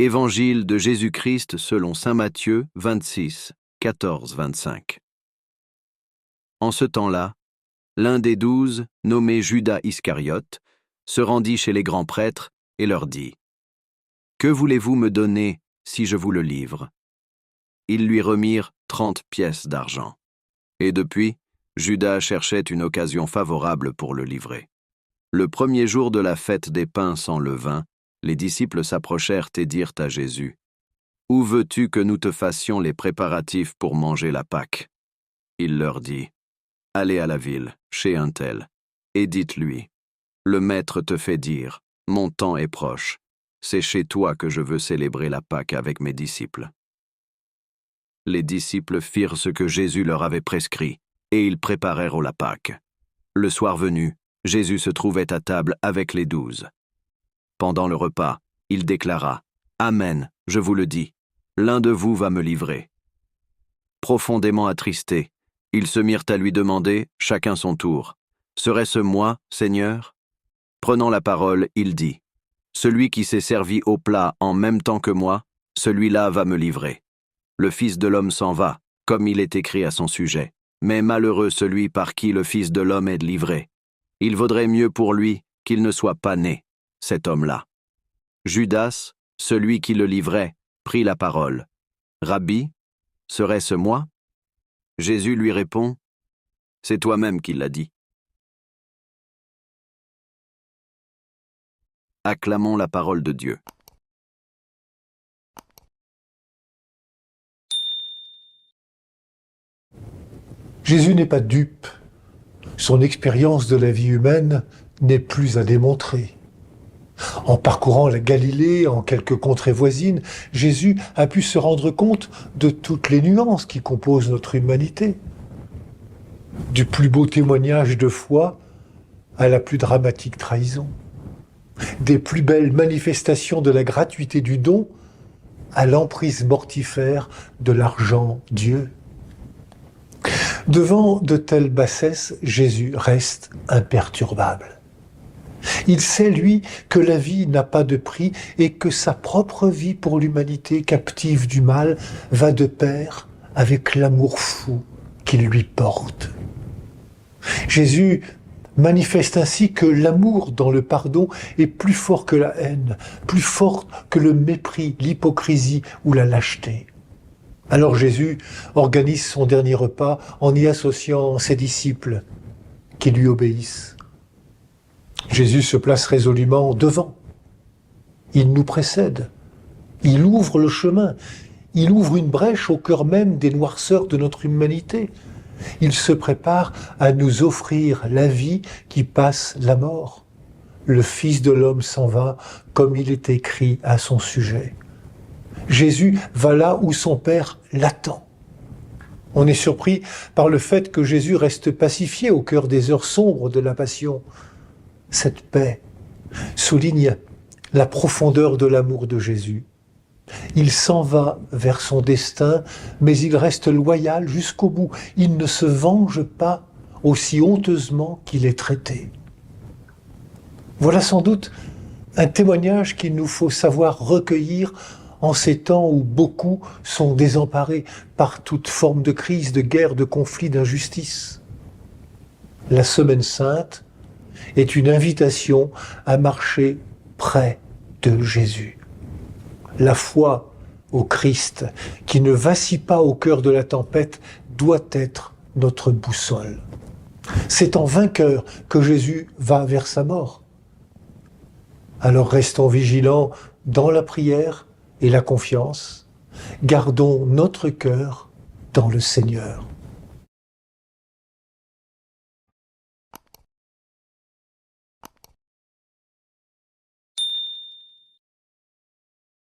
Évangile de Jésus-Christ selon saint Matthieu 26, 14-25. En ce temps-là, l'un des 12, nommé Judas Iscariote, se rendit chez les grands prêtres et leur dit : « Que voulez-vous me donner si je vous le livre ?» Ils lui remirent 30 pièces d'argent. Et depuis, Judas cherchait une occasion favorable pour le livrer. Le premier jour de la fête des pains sans levain, les disciples s'approchèrent et dirent à Jésus : « Où veux-tu que nous te fassions les préparatifs pour manger la Pâque ?» Il leur dit : « Allez à la ville, chez un tel, et dites-lui : Le Maître te fait dire : Mon temps est proche. C'est chez toi que je veux célébrer la Pâque avec mes disciples. » Les disciples firent ce que Jésus leur avait prescrit, et ils préparèrent la Pâque. Le soir venu, Jésus se trouvait à table avec les 12. Pendant le repas, il déclara : « Amen, je vous le dis, l'un de vous va me livrer. » Profondément attristés, ils se mirent à lui demander, chacun son tour : « Serait-ce moi, Seigneur ?» Prenant la parole, il dit : « Celui qui s'est servi au plat en même temps que moi, celui-là va me livrer. Le Fils de l'homme s'en va, comme il est écrit à son sujet. Mais malheureux celui par qui le Fils de l'homme est livré. Il vaudrait mieux pour lui qu'il ne soit pas né, cet homme-là. » Judas, celui qui le livrait, prit la parole. « Rabbi, serait-ce moi ?» Jésus lui répond : « C'est toi-même qui l'as dit. » Acclamons la parole de Dieu. Jésus n'est pas dupe. Son expérience de la vie humaine n'est plus à démontrer. En parcourant la Galilée, en quelques contrées voisines, Jésus a pu se rendre compte de toutes les nuances qui composent notre humanité. Du plus beau témoignage de foi à la plus dramatique trahison. Des plus belles manifestations de la gratuité du don à l'emprise mortifère de l'argent-Dieu. Devant de telles bassesses, Jésus reste imperturbable. Il sait, lui, que la vie n'a pas de prix et que sa propre vie pour l'humanité captive du mal va de pair avec l'amour fou qu'il lui porte. Jésus manifeste ainsi que l'amour dans le pardon est plus fort que la haine, plus fort que le mépris, l'hypocrisie ou la lâcheté. Alors Jésus organise son dernier repas en y associant ses disciples qui lui obéissent. Jésus se place résolument devant. Il nous précède. Il ouvre le chemin. Il ouvre une brèche au cœur même des noirceurs de notre humanité. Il se prépare à nous offrir la vie qui passe la mort. Le Fils de l'homme s'en va comme il est écrit à son sujet. Jésus va là où son Père l'attend. On est surpris par le fait que Jésus reste pacifié au cœur des heures sombres de la Passion. Cette paix souligne la profondeur de l'amour de Jésus. Il s'en va vers son destin, mais il reste loyal jusqu'au bout. Il ne se venge pas aussi honteusement qu'il est traité. Voilà sans doute un témoignage qu'il nous faut savoir recueillir en ces temps où beaucoup sont désemparés par toute forme de crise, de guerre, de conflit, d'injustice. La Semaine Sainte est une invitation à marcher près de Jésus. La foi au Christ, qui ne vacille pas au cœur de la tempête, doit être notre boussole. C'est en vainqueur que Jésus va vers sa mort. Alors restons vigilants dans la prière et la confiance. Gardons notre cœur dans le Seigneur.